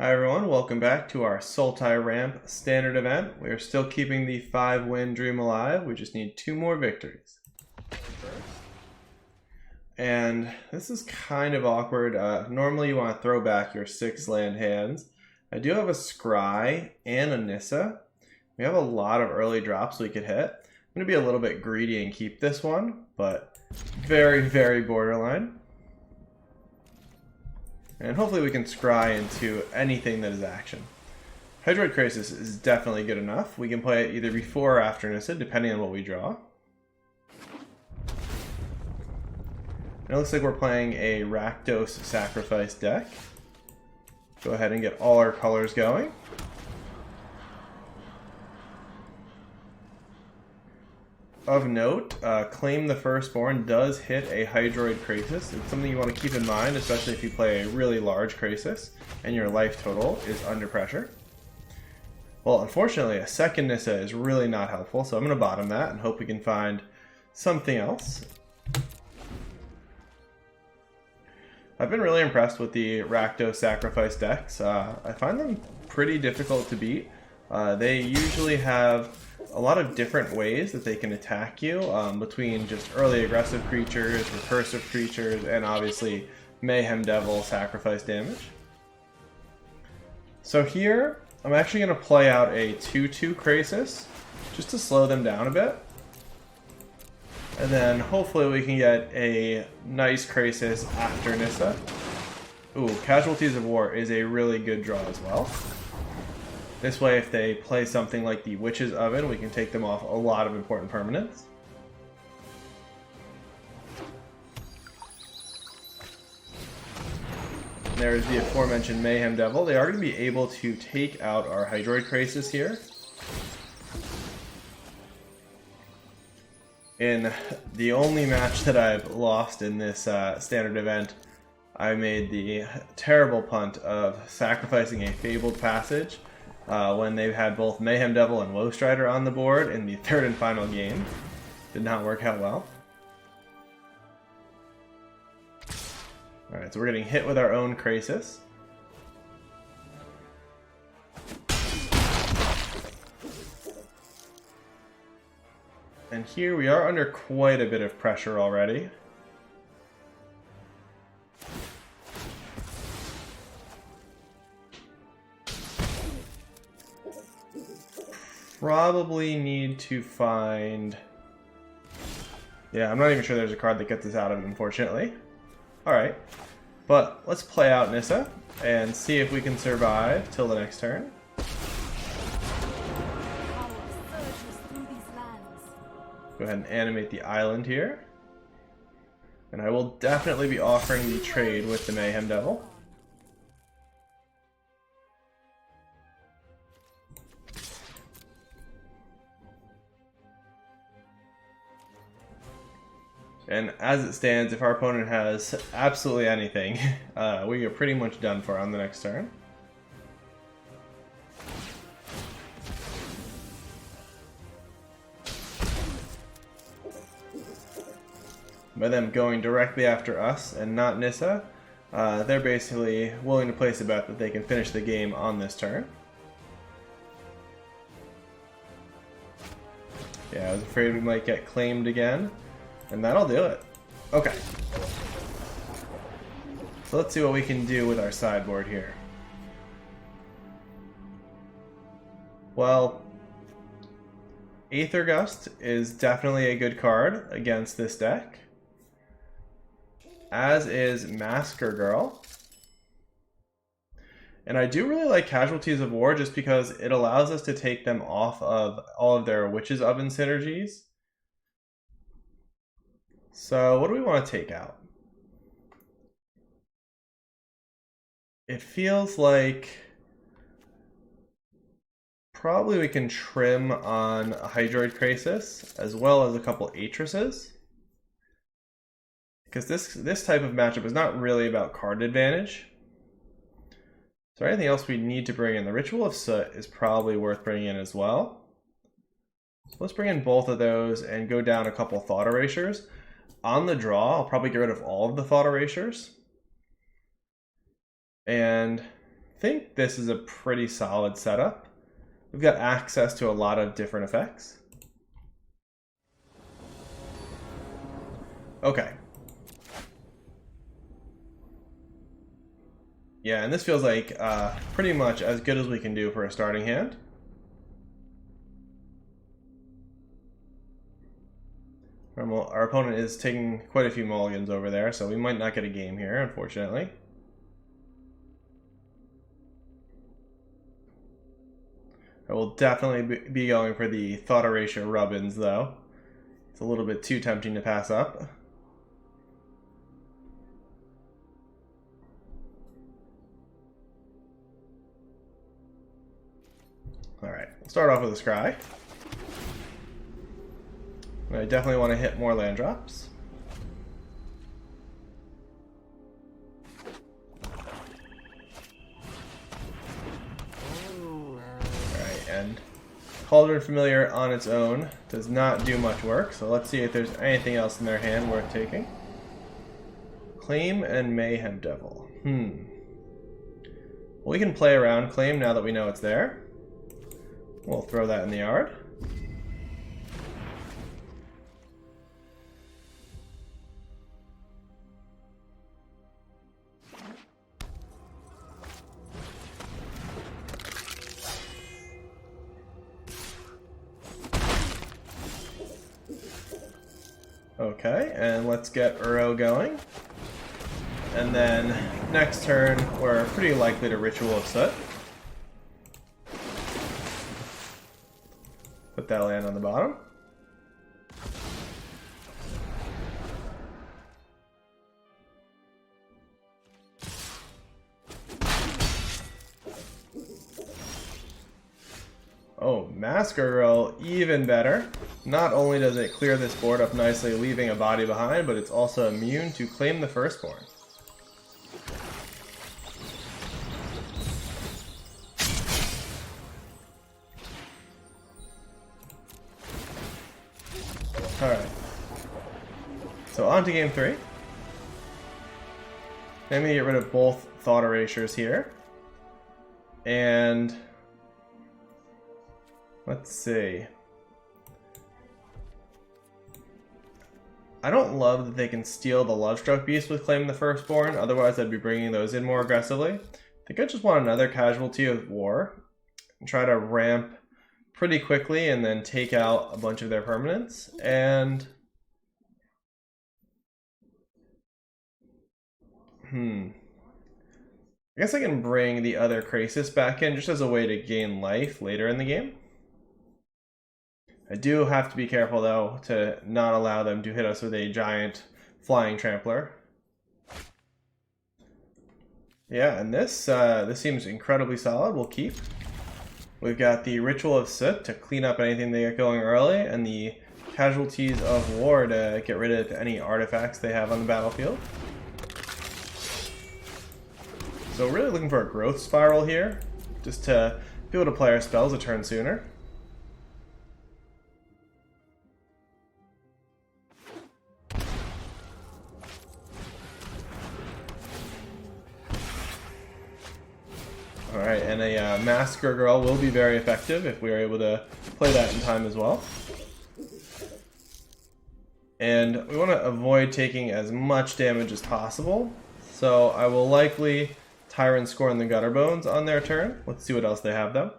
Hi everyone, welcome back to our Sultai Ramp standard event. We are still keeping the 5-win dream alive. We just need 2 more victories. And this is kind of awkward. Normally you want to throw back your 6 land hands. I do have a Scry and a Nissa. We have a lot of early drops we could hit. I'm going to be a little bit greedy and keep this one, but very, very borderline. And hopefully we can scry into anything that is action. Hydroid Crisis is definitely good enough. We can play it either before or after Nissa, depending on what we draw. And it looks like we're playing a Rakdos Sacrifice deck. Go ahead and get all our colors going. Of note, Claim the Firstborn does hit a Hydroid Crisis. It's something you want to keep in mind, especially if you play a really large Crisis and your life total is under pressure. Well, unfortunately, a second Nissa is really not helpful, so I'm going to bottom that and hope we can find something else. I've been really impressed with the Rakdos Sacrifice decks. I find them pretty difficult to beat. They usually have a lot of different ways that they can attack you, between just early aggressive creatures, recursive creatures, and obviously Mayhem Devil sacrifice damage. So here, I'm actually going to play out a 2/2 Crisis, just to slow them down a bit. And then hopefully we can get a nice Crisis after Nissa. Ooh, Casualties of War is a really good draw as well. This way, if they play something like the Witch's Oven, we can take them off a lot of important permanents. There's the aforementioned Mayhem Devil. They are going to be able to take out our Hydroid Crisis here. In the only match that I've lost in this standard event, I made the terrible punt of sacrificing a Fabled Passage when they've had both Mayhem Devil and Woe Strider on the board in the third and final game. Did not work out well. Alright, so we're getting hit with our own Crisis. And here we are under quite a bit of pressure already. Probably need to find... Yeah, I'm not even sure there's a card that gets us out of it, unfortunately. Alright, but let's play out Nissa and see if we can survive till the next turn. Go ahead and animate the island here. And I will definitely be offering the trade with the Mayhem Devil. And as it stands, if our opponent has absolutely anything, we are pretty much done for on the next turn. By them going directly after us and not Nissa, they're basically willing to place a bet that they can finish the game on this turn. Yeah, I was afraid we might get claimed again. And that'll do it. Okay. So let's see what we can do with our sideboard here. Well, Aether Gust is definitely a good card against this deck. As is Masker Girl. And I do really like Casualties of War just because it allows us to take them off of all of their Witch's Oven synergies. So what do we want to take out? It feels like probably we can trim on a Hydroid Crisis as well as a couple Atrices. Because this type of matchup is not really about card advantage. Is there anything else we need to bring in? The Ritual of Soot is probably worth bringing in as well. So let's bring in both of those and go down a couple Thought Erasures. On the draw, I'll probably get rid of all of the Thought Erasures. And think this is a pretty solid setup. We've got access to a lot of different effects. Okay. Yeah, and this feels like pretty much as good as we can do for a starting hand. Our opponent is taking quite a few mulligans over there, so we might not get a game here, unfortunately. I will definitely be going for the thought erasure rub-ins, though. It's a little bit too tempting to pass up. Alright, we'll start off with a Scry. I definitely want to hit more land drops. Alright, and Cauldron Familiar on its own does not do much work, so let's see if there's anything else in their hand worth taking. Claim and Mayhem Devil. Well, we can play around Claim now that we know it's there. We'll throw that in the yard. Okay, and let's get Uro going. And then next turn, we're pretty likely to Ritual of Soot. Put that land on the bottom. Oh, Masker Girl, even better. Not only does it clear this board up nicely, leaving a body behind, but it's also immune to Claim the Firstborn. Alright. So on to game 3. Let me get rid of both Thought Erasures here. And let's see. I don't love that they can steal the Lovestruck Beast with Claim the Firstborn, otherwise I'd be bringing those in more aggressively. I think I just want another Casualty of War and try to ramp pretty quickly and then take out a bunch of their permanents. And I guess I can bring the other Krasis back in just as a way to gain life later in the game. I do have to be careful though to not allow them to hit us with a giant flying trampler. Yeah, and this seems incredibly solid. We'll keep. We've got the Ritual of Soot to clean up anything they get going early, and the Casualties of War to get rid of any artifacts they have on the battlefield. So really looking for a growth spiral here, just to be able to play our spells a turn sooner. Alright, and a Masker Girl will be very effective if we are able to play that in time as well. And we want to avoid taking as much damage as possible, so I will likely Tyrant Scorn the Gutterbones on their turn. Let's see what else they have though.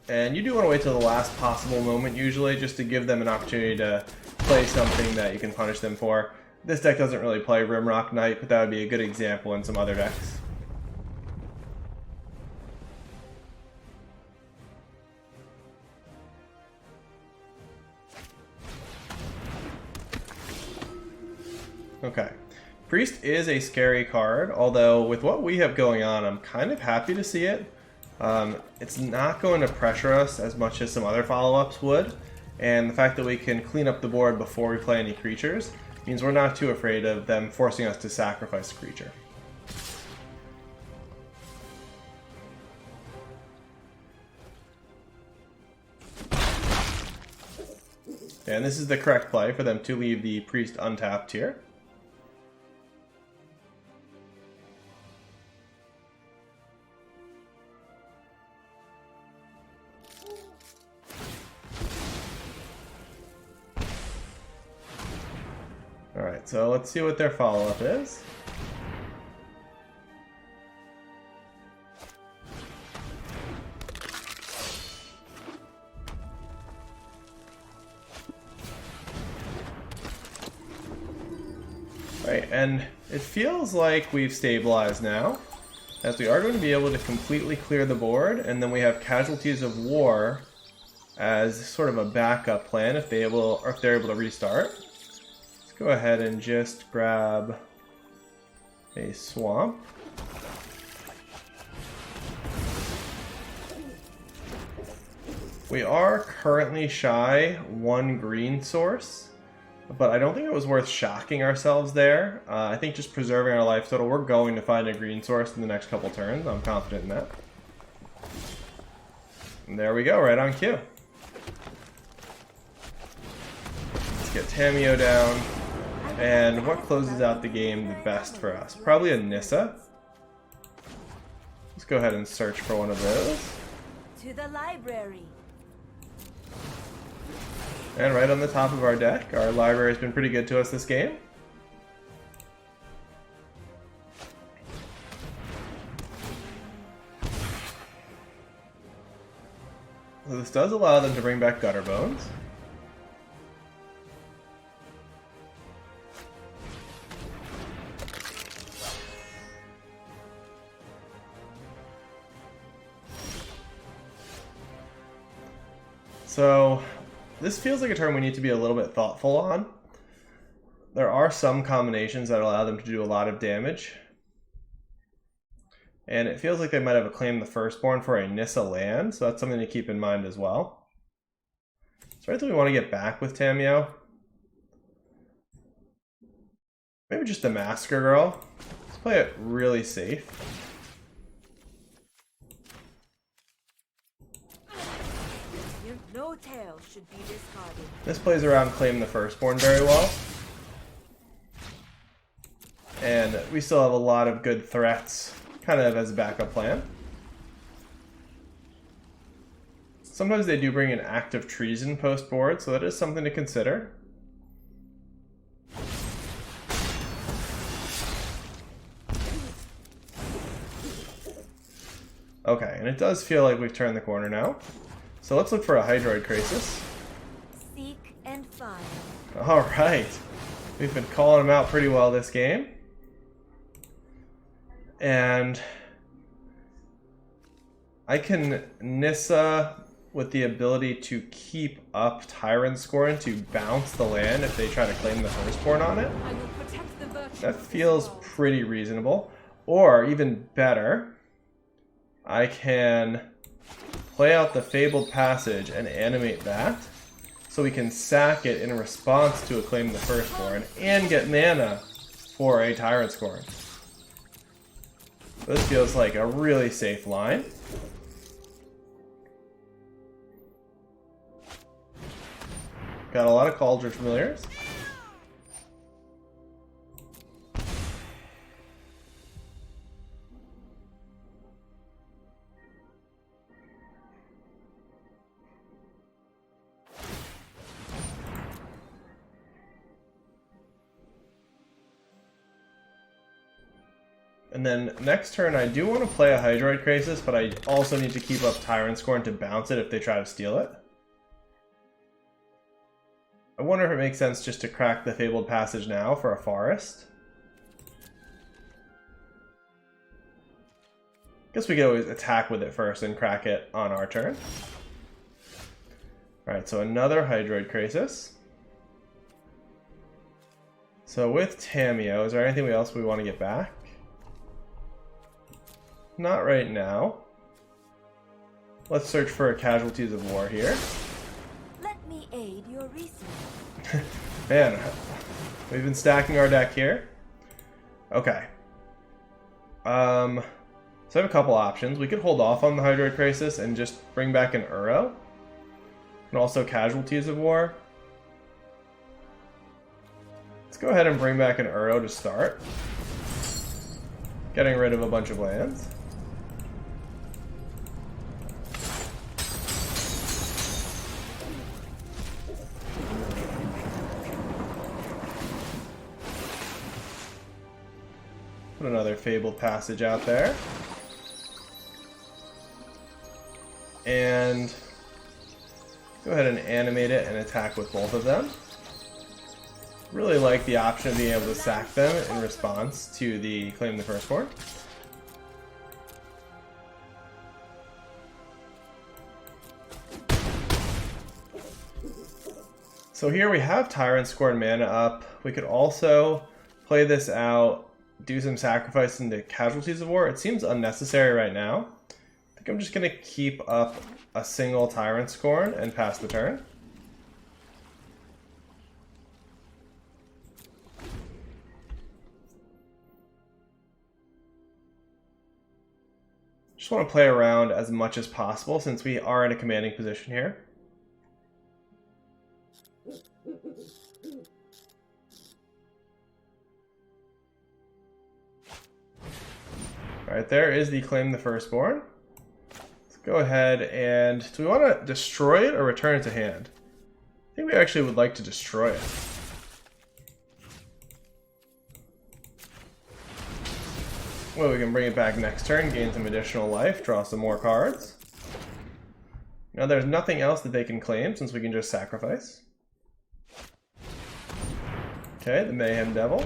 And you do want to wait till the last possible moment usually, just to give them an opportunity to play something that you can punish them for. This deck doesn't really play Rimrock Knight, but that would be a good example in some other decks. Okay. Priest is a scary card, although with what we have going on, I'm kind of happy to see it. It's not going to pressure us as much as some other follow-ups would, and the fact that we can clean up the board before we play any creatures means we're not too afraid of them forcing us to sacrifice a creature. And this is the correct play for them to leave the priest untapped here. Alright, so let's see what their follow-up is. Right, and it feels like we've stabilized now, as we are going to be able to completely clear the board, and then we have Casualties of War as sort of a backup plan if they're able to restart. Let's go ahead and just grab a swamp. We are currently shy one green source, but I don't think it was worth shocking ourselves there. I think just preserving our life total, we're going to find a green source in the next couple turns. I'm confident in that. And there we go, right on cue. Let's get Tamiyo down. And what closes out the game the best for us? Probably a Nissa. Let's go ahead and search for one of those. To the library. And right on the top of our deck, our library has been pretty good to us this game. So this does allow them to bring back Gutter Bones. So this feels like a turn we need to be a little bit thoughtful on. There are some combinations that allow them to do a lot of damage. And it feels like they might have claimed the Firstborn for a Nissa land, so that's something to keep in mind as well. So right, do we want to get back with Tamiyo? Maybe just the Massacre Girl. Let's play it really safe. No tail should be discarded. This plays around Claim the Firstborn very well. And we still have a lot of good threats, kind of as a backup plan. Sometimes they do bring in active treason post board, so that is something to consider. Okay, and it does feel like we've turned the corner now. So let's look for a Hydroid Crisis. Seek and find. Alright. We've been calling them out pretty well this game. And I can Nissa with the ability to keep up Tyrant Scorn to bounce the land if they try to claim the Firstborn on it. I will protect the virtue. That feels pretty reasonable. Or, even better, I can play out the Fabled Passage and animate that, so we can sack it in response to a Claim the Firstborn and get mana for a Tyrant Scorn. This feels like a really safe line. Got a lot of Cauldron Familiars. And then next turn I do want to play a Hydroid Crisis, but I also need to keep up Tyrant Scorn to bounce it if they try to steal it. I wonder if it makes sense just to crack the Fabled Passage now for a Forest. Guess we could always attack with it first and crack it on our turn. Alright, so another Hydroid Crisis. So with Tamiyo, is there anything else we want to get back? Not right now. Let's search for Casualties of War here. Let me aid your research. Man, we've been stacking our deck here. Okay. So I have a couple options. We could hold off on the Hydroid Crisis and just bring back an Uro. And also Casualties of War. Let's go ahead and bring back an Uro to start. Getting rid of a bunch of lands. Put another Fabled Passage out there. And go ahead and animate it and attack with both of them. Really like the option of being able to sack them in response to the Claim the Firstborn. So here we have Tyrant Scorn mana up. We could also play this out, do some sacrifice into Casualties of War. It seems unnecessary right now. I think I'm just going to keep up a single Tyrant Scorn and pass the turn. Just want to play around as much as possible since we are in a commanding position here. Alright, there is the Claim the Firstborn. Let's go ahead and... do we want to destroy it or return it to hand? I think we actually would like to destroy it. Well, we can bring it back next turn, gain some additional life, draw some more cards. Now there's nothing else that they can claim since we can just sacrifice. Okay, the Mayhem Devil.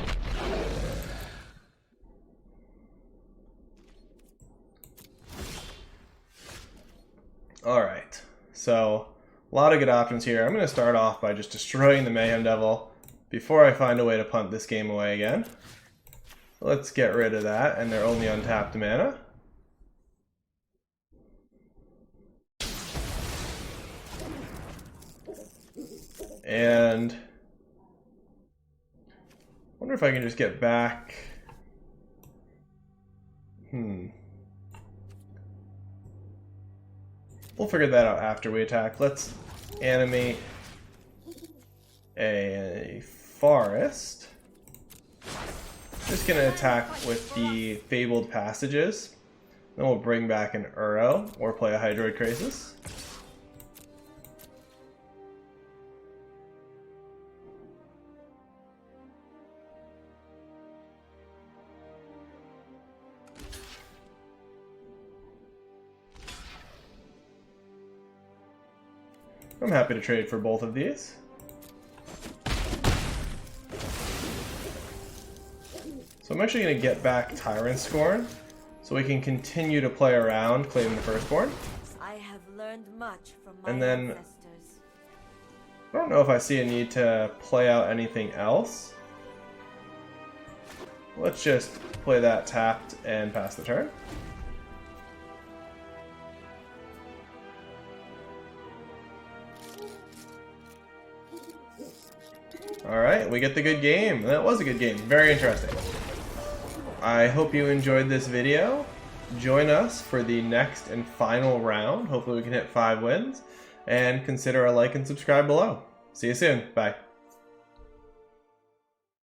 Alright, so a lot of good options here. I'm going to start off by just destroying the Mayhem Devil before I find a way to punt this game away again. Let's get rid of that, and they're only untapped mana. And I wonder if I can just get back. We'll figure that out after we attack. Let's animate a forest. Just gonna attack with the Fabled Passages. Then we'll bring back an Uro or play a Hydroid Krasis. I'm happy to trade for both of these. So I'm actually going to get back Tyrant Scorn so we can continue to play around Claiming the Firstborn. I have learned much from my And then ancestors. I don't know if I see a need to play out anything else. Let's just play that tapped and pass the turn. Alright, we get the good game. That was a good game. Very interesting. I hope you enjoyed this video. Join us for the next and final round. Hopefully we can hit 5 wins. And consider a like and subscribe below. See you soon. Bye.